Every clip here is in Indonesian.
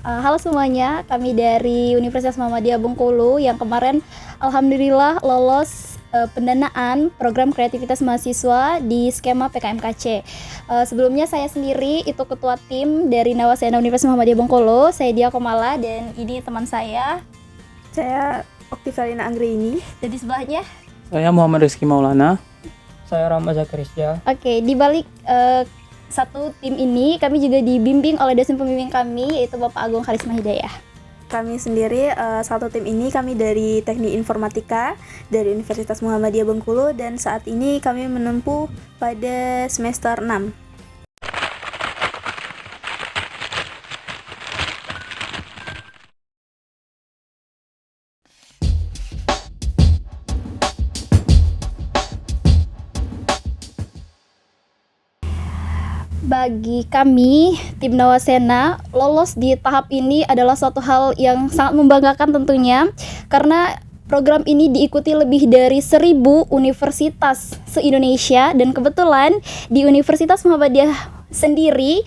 Halo semuanya, kami dari Universitas Muhammadiyah Bengkulu yang kemarin alhamdulillah lolos pendanaan program kreativitas mahasiswa di skema PKMKC. Sebelumnya saya sendiri itu ketua tim dari Nawasena Universitas Muhammadiyah Bengkulu, saya Dia Komala, dan ini teman saya Oktivalina Anggraini. dan di sebelahnya. Saya Muhammad Rizky Maulana. Saya Rama Zakarisya. Oke, di balik satu tim ini kami juga dibimbing oleh dosen pembimbing kami yaitu Bapak Agung Karisma Hidayah. Kami sendiri satu tim ini kami dari Teknik Informatika dari Universitas Muhammadiyah Bengkulu, dan saat ini kami menempuh pada semester 6. Bagi kami, tim Nawasena, lolos di tahap ini adalah suatu hal yang sangat membanggakan tentunya, karena program ini diikuti lebih dari 1.000 universitas se-Indonesia, dan kebetulan di Universitas Muhammadiyah sendiri,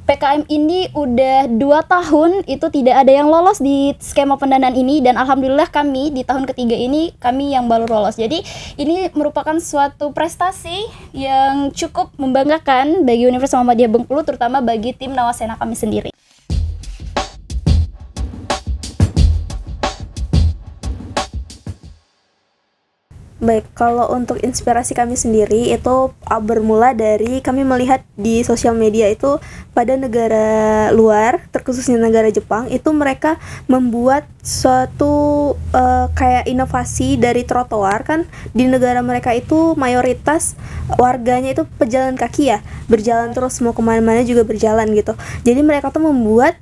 PKM ini udah 2 tahun itu tidak ada yang lolos di skema pendanaan ini, dan alhamdulillah kami di tahun ketiga ini kami yang baru lolos. Jadi ini merupakan suatu prestasi yang cukup membanggakan bagi Universitas Muhammadiyah Bengkulu, terutama bagi tim Nawasena kami sendiri. Baik, kalau untuk inspirasi kami sendiri itu bermula dari kami melihat di sosial media itu pada negara luar, terkhususnya negara Jepang, itu mereka membuat suatu kayak inovasi dari trotoar. Kan di negara mereka itu mayoritas warganya itu pejalan kaki ya, berjalan terus mau kemana-mana juga berjalan gitu. Jadi mereka tuh membuat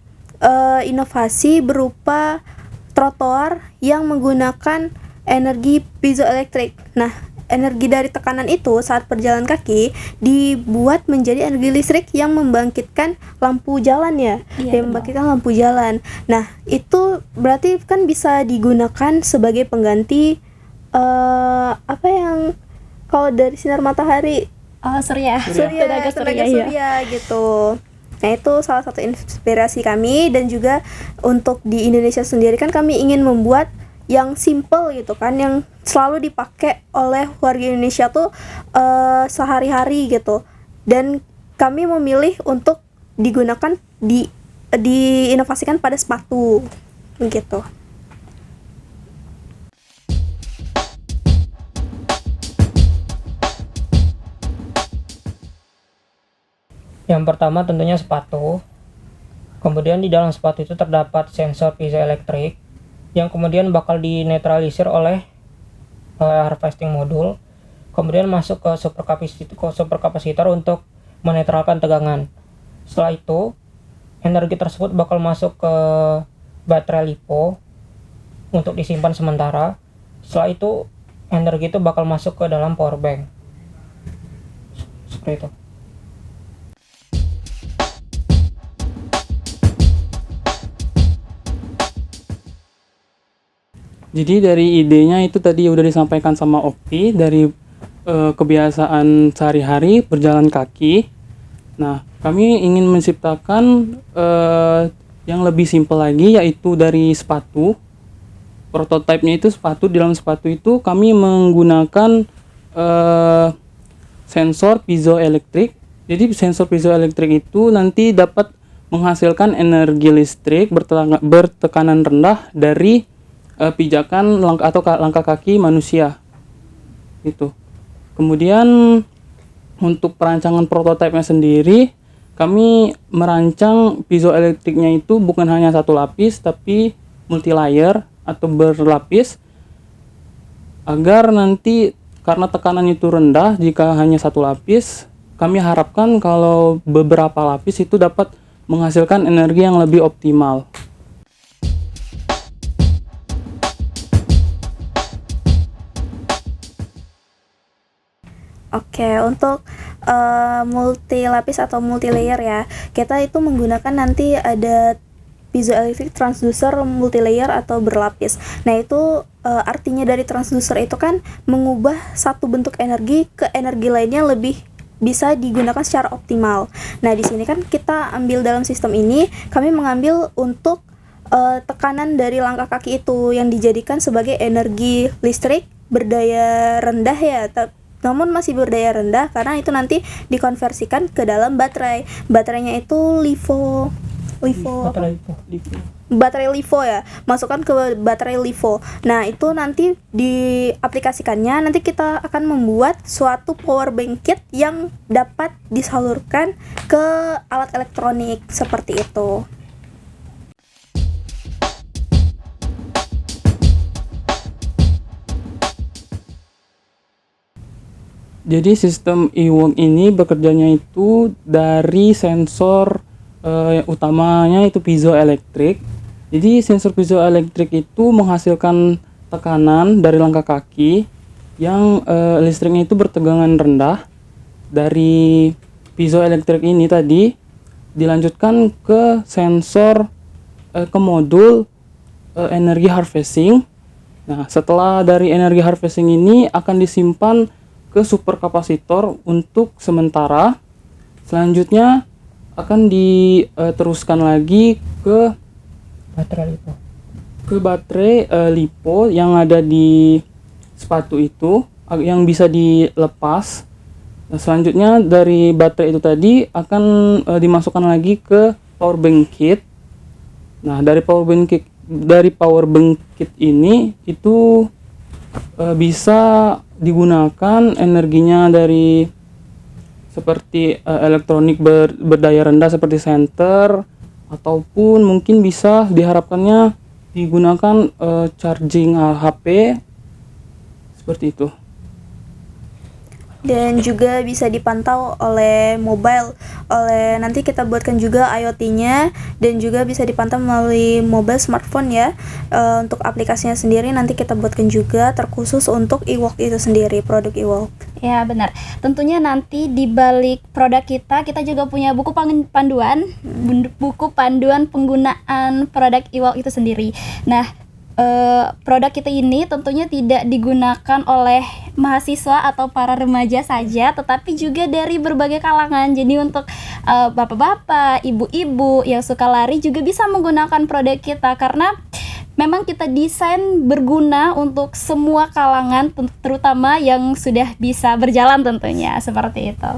inovasi berupa trotoar yang menggunakan energi piezoelektrik. Nah, energi dari tekanan itu saat berjalan kaki dibuat menjadi energi listrik yang membangkitkan lampu jalan ya. Yang membangkitkan lampu jalan. Nah, itu berarti kan bisa digunakan sebagai pengganti apa yang kalau dari sinar matahari tenaga surya gitu. Nah, itu salah satu inspirasi kami, dan juga untuk di Indonesia sendiri kan kami ingin membuat yang simple gitu kan, yang selalu dipakai oleh warga Indonesia tuh sehari-hari gitu, dan kami memilih untuk digunakan diinovasikan pada sepatu gitu. Yang pertama tentunya sepatu. Kemudian di dalam sepatu itu terdapat sensor piezoelektrik yang kemudian bakal dinetralisir oleh harvesting modul, kemudian masuk ke superkapasitor untuk menetralkan tegangan. Setelah itu energi tersebut bakal masuk ke baterai LiPo untuk disimpan sementara. Setelah itu energi itu bakal masuk ke dalam power bank. Seperti itu. Jadi dari idenya itu tadi udah disampaikan sama Okti, dari kebiasaan sehari-hari berjalan kaki. Nah, kami ingin menciptakan yang lebih simpel lagi, yaitu dari sepatu. Prototipenya itu sepatu. Di dalam sepatu itu kami menggunakan sensor piezoelektrik. Jadi sensor piezoelektrik itu nanti dapat menghasilkan energi listrik bertekanan rendah dari pijakan langkah kaki manusia itu. Kemudian untuk perancangan prototipenya sendiri, kami merancang piezoelektriknya itu bukan hanya satu lapis tapi multi layer atau berlapis, agar nanti karena tekanan itu rendah jika hanya satu lapis, kami harapkan kalau beberapa lapis itu dapat menghasilkan energi yang lebih optimal. Oke, untuk multi lapis atau multi layer ya, kita itu menggunakan nanti ada piezoelectric transducer multi layer atau berlapis. Nah, itu artinya dari transducer itu kan mengubah satu bentuk energi ke energi lainnya lebih bisa digunakan secara optimal. Nah, di sini kan kita ambil dalam sistem ini, kami mengambil untuk tekanan dari langkah kaki itu yang dijadikan sebagai energi listrik berdaya rendah ya, namun masih berdaya rendah karena itu nanti dikonversikan ke dalam baterai. Baterainya itu baterai LiPo ya, masukkan ke baterai LiPo. Nah, itu nanti diaplikasikannya, nanti kita akan membuat suatu power bank kit yang dapat disalurkan ke alat elektronik seperti itu. Jadi sistem e-work ini bekerjanya itu dari sensor utamanya itu piezoelektrik. Jadi sensor piezoelektrik itu menghasilkan tekanan dari langkah kaki yang listriknya itu bertegangan rendah. Dari piezoelektrik ini tadi dilanjutkan ke sensor ke modul energi harvesting. Nah, setelah dari energi harvesting ini akan disimpan ke superkapasitor untuk sementara. Selanjutnya akan diteruskan lagi ke baterai LiPo yang ada di sepatu itu yang bisa dilepas. Nah, selanjutnya dari baterai itu tadi akan dimasukkan lagi ke power bank kit. Nah, dari power bank kit ini itu bisa digunakan energinya dari seperti elektronik berdaya rendah seperti senter, ataupun mungkin bisa diharapkannya digunakan charging HP seperti itu. Dan juga bisa dipantau oleh mobile, nanti kita buatkan juga IoT-nya, dan juga bisa dipantau melalui mobile smartphone ya. Untuk aplikasinya sendiri nanti kita buatkan juga terkhusus untuk e-work itu sendiri, produk e-work. Ya benar. Tentunya nanti di balik produk kita juga punya buku panduan penggunaan produk e-work itu sendiri. Nah, produk kita ini tentunya tidak digunakan oleh mahasiswa atau para remaja saja, tetapi juga dari berbagai kalangan. Jadi untuk bapak-bapak, ibu-ibu yang suka lari juga bisa menggunakan produk kita, karena memang kita desain berguna untuk semua kalangan, terutama yang sudah bisa berjalan tentunya, seperti itu.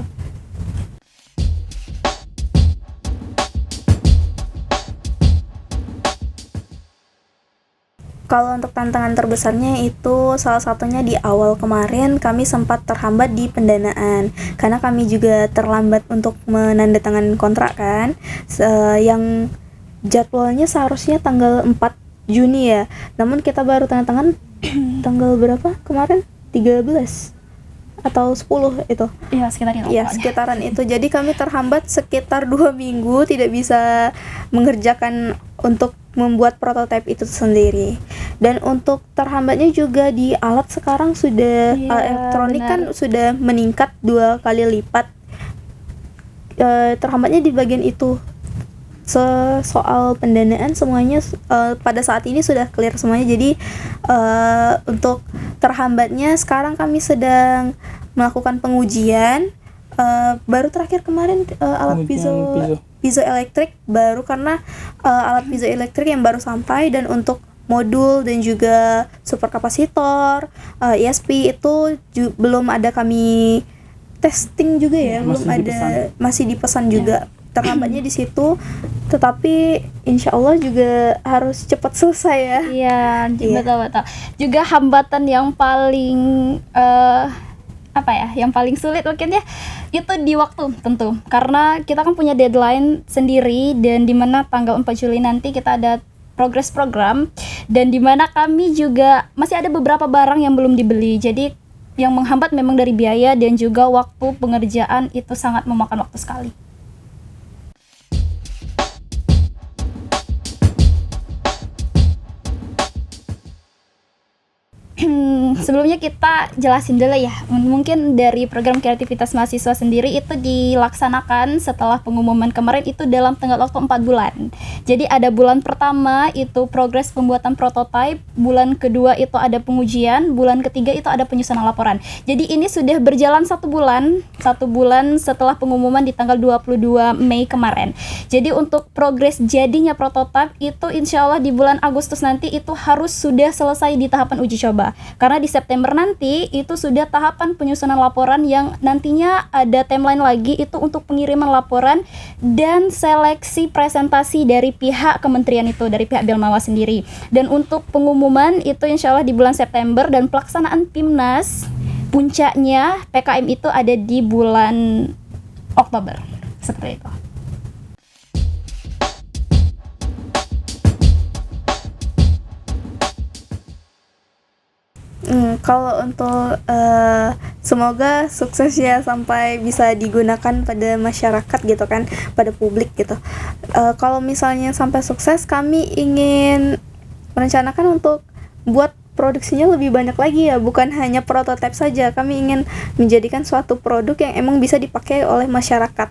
Kalau untuk tantangan terbesarnya itu salah satunya di awal kemarin kami sempat terhambat di pendanaan karena kami juga terlambat untuk menandatangani kontrak kan, yang jadwalnya seharusnya tanggal 4 Juni ya, namun kita baru tanda tangan tanggal berapa kemarin, 13 atau 10 itu. Iya, sekitar itu. Iya, sekitaran itu. Jadi kami terhambat sekitar 2 minggu, tidak bisa mengerjakan untuk membuat prototipe itu sendiri. Dan untuk terhambatnya juga di alat sekarang sudah elektronik kan sudah meningkat 2 kali lipat. Terhambatnya di bagian itu. Soal pendanaan semuanya pada saat ini sudah clear semuanya. Jadi untuk terhambatnya sekarang kami sedang melakukan pengujian. Baru terakhir kemarin alat piezoelektrik baru, karena alat piezoelektrik yang baru sampai, dan untuk modul dan juga superkapasitor, ESP itu belum ada kami testing juga ya, belum ada, masih dipesan juga. Terlambatnya di situ, tetapi insya Allah juga harus cepat selesai ya. Iya, betul. Juga hambatan yang paling yang paling sulit mungkin ya itu di waktu tentu, karena kita kan punya deadline sendiri, dan dimana tanggal 4 Juli nanti kita ada progress program, dan dimana kami juga masih ada beberapa barang yang belum dibeli. Jadi yang menghambat memang dari biaya dan juga waktu pengerjaan, itu sangat memakan waktu sekali. Sebelumnya kita jelasin dulu ya. Mungkin dari program kreativitas mahasiswa sendiri itu dilaksanakan setelah pengumuman kemarin itu dalam tenggat waktu 4 bulan. Jadi ada bulan pertama itu progres pembuatan prototipe, bulan kedua itu ada pengujian, bulan ketiga itu ada penyusunan laporan. Jadi ini sudah berjalan 1 bulan setelah pengumuman di tanggal 22 Mei kemarin. Jadi untuk progres jadinya prototipe itu insya Allah di bulan Agustus nanti itu harus sudah selesai di tahapan uji coba. Karena di September nanti itu sudah tahapan penyusunan laporan yang nantinya ada timeline lagi itu untuk pengiriman laporan dan seleksi presentasi dari pihak kementerian itu, dari pihak Belmawa sendiri. Dan untuk pengumuman itu insya Allah di bulan September dan pelaksanaan PIMNAS puncaknya PKM itu ada di bulan Oktober. Seperti itu. Kalau untuk semoga sukses ya sampai bisa digunakan pada masyarakat gitu kan, pada publik gitu. Kalau misalnya sampai sukses, kami ingin merencanakan untuk buat produksinya lebih banyak lagi ya, bukan hanya prototipe saja. Kami ingin menjadikan suatu produk yang emang bisa dipakai oleh masyarakat.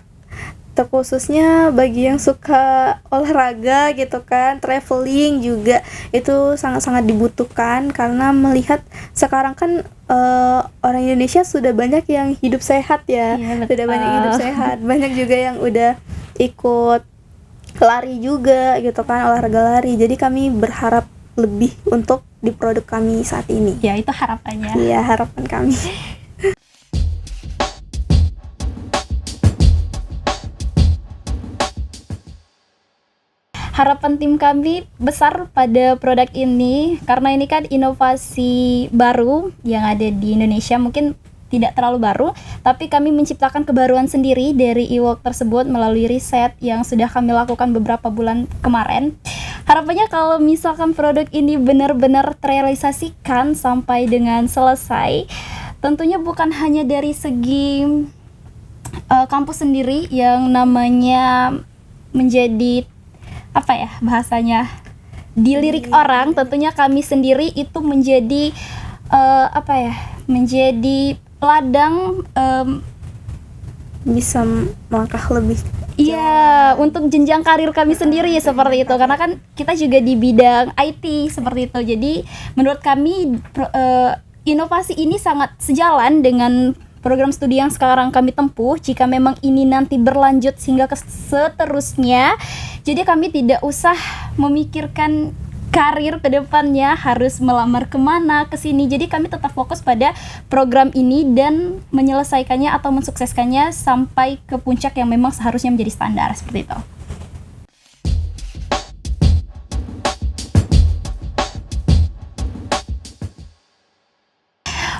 Terkhususnya bagi yang suka olahraga gitu kan, traveling juga itu sangat-sangat dibutuhkan karena melihat sekarang kan orang Indonesia sudah banyak yang hidup sehat ya, sudah banyak hidup sehat, banyak juga yang udah ikut lari juga gitu kan, olahraga lari. Jadi kami berharap lebih untuk di produk kami saat ini. Ya, itu harapannya. Iya, harapan kami. Harapan tim kami besar pada produk ini karena ini kan inovasi baru yang ada di Indonesia, mungkin tidak terlalu baru, tapi kami menciptakan kebaruan sendiri dari e-work tersebut melalui riset yang sudah kami lakukan beberapa bulan kemarin. Harapannya kalau misalkan produk ini benar-benar terrealisasikan sampai dengan selesai, tentunya bukan hanya dari segi kampus sendiri yang namanya menjadi apa ya bahasanya dilirik orang, tentunya kami sendiri itu menjadi menjadi ladang bisa melangkah lebih. Iya, untuk jenjang karir kami sendiri seperti itu, karena kan kita juga di bidang IT seperti itu. Jadi menurut kami inovasi ini sangat sejalan dengan program studi yang sekarang kami tempuh. Jika memang ini nanti berlanjut hingga ke seterusnya, jadi kami tidak usah memikirkan karir ke depannya harus melamar kemana, kesini. Jadi kami tetap fokus pada program ini dan menyelesaikannya atau mensukseskannya sampai ke puncak yang memang seharusnya menjadi standar seperti itu.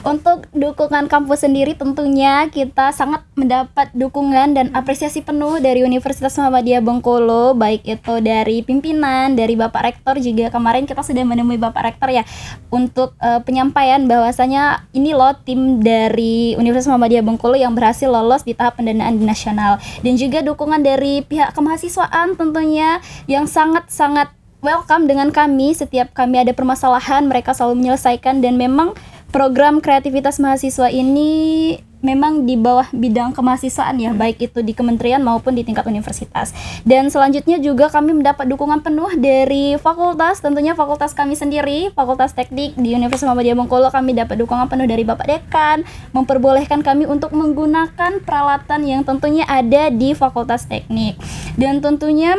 Untuk dukungan kampus sendiri tentunya kita sangat mendapat dukungan dan apresiasi penuh dari Universitas Muhammadiyah Bengkulu, baik itu dari pimpinan, dari Bapak Rektor, juga kemarin kita sudah menemui Bapak Rektor ya untuk penyampaian bahwasanya ini loh tim dari Universitas Muhammadiyah Bengkulu yang berhasil lolos di tahap pendanaan nasional, dan juga dukungan dari pihak kemahasiswaan tentunya yang sangat-sangat welcome dengan kami. Setiap kami ada permasalahan mereka selalu menyelesaikan, dan memang program kreativitas mahasiswa ini memang di bawah bidang kemahasiswaan ya, baik itu di kementerian maupun di tingkat universitas. Dan selanjutnya juga kami mendapat dukungan penuh dari fakultas, tentunya fakultas kami sendiri, Fakultas Teknik di Universitas Muhammadiyah Bengkulu. Kami dapat dukungan penuh dari Bapak Dekan, memperbolehkan kami untuk menggunakan peralatan yang tentunya ada di Fakultas Teknik. Dan tentunya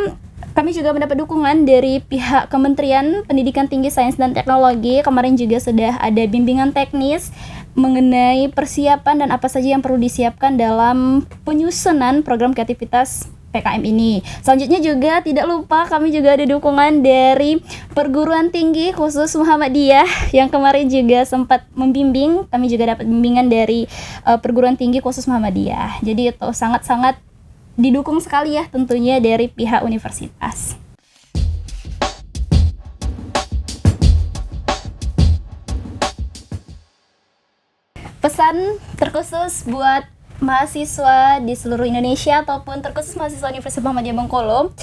kami juga mendapat dukungan dari pihak Kementerian Pendidikan Tinggi Sains dan Teknologi. Kemarin juga sudah ada bimbingan teknis mengenai persiapan dan apa saja yang perlu disiapkan dalam penyusunan program kreativitas PKM ini. Selanjutnya juga tidak lupa kami juga ada dukungan dari perguruan tinggi khusus Muhammadiyah yang kemarin juga sempat membimbing. Kami juga dapat bimbingan dari perguruan tinggi khusus Muhammadiyah. Jadi itu sangat-sangat didukung sekali ya tentunya dari pihak universitas. Pesan terkhusus buat mahasiswa di seluruh Indonesia ataupun terkhusus mahasiswa Universitas Muhammadiyah Bengkulu,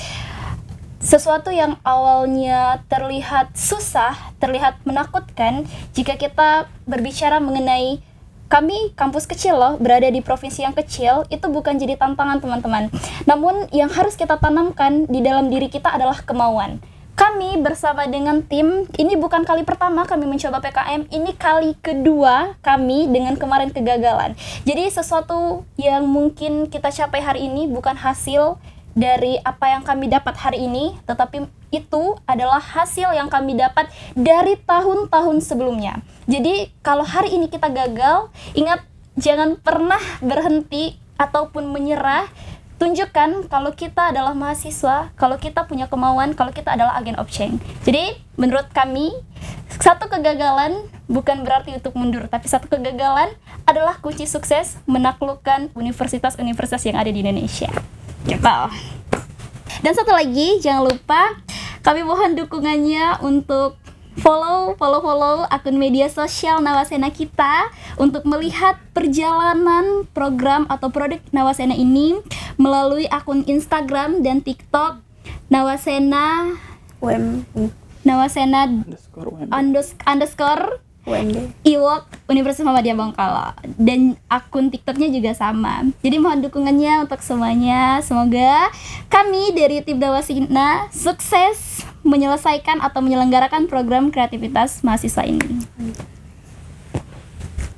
sesuatu yang awalnya terlihat susah, terlihat menakutkan, jika kita berbicara mengenai kami kampus kecil loh, berada di provinsi yang kecil, itu bukan jadi tantangan teman-teman. Namun yang harus kita tanamkan di dalam diri kita adalah kemauan. Kami bersama dengan tim, ini bukan kali pertama kami mencoba PKM, ini kali kedua kami dengan kemarin kegagalan. Jadi sesuatu yang mungkin kita capai hari ini bukan hasil dari apa yang kami dapat hari ini, tetapi itu adalah hasil yang kami dapat dari tahun-tahun sebelumnya. Jadi kalau hari ini kita gagal, ingat jangan pernah berhenti ataupun menyerah. Tunjukkan kalau kita adalah mahasiswa, kalau kita punya kemauan, kalau kita adalah agen of change. Jadi menurut kami, satu kegagalan bukan berarti untuk mundur, tapi satu kegagalan adalah kunci sukses menaklukkan universitas-universitas yang ada di Indonesia. Gitu. Dan satu lagi, jangan lupa kami mohon dukungannya untuk follow akun media sosial Nawasena kita untuk melihat perjalanan program atau produk Nawasena ini melalui akun Instagram dan TikTok Nawasena underscore UMB IWOK Universitas Muhammadiyah Bangkala, dan akun TikToknya juga sama. Jadi mohon dukungannya untuk semuanya. Semoga kami dari tim Nawasena sukses menyelesaikan atau menyelenggarakan program kreativitas mahasiswa ini.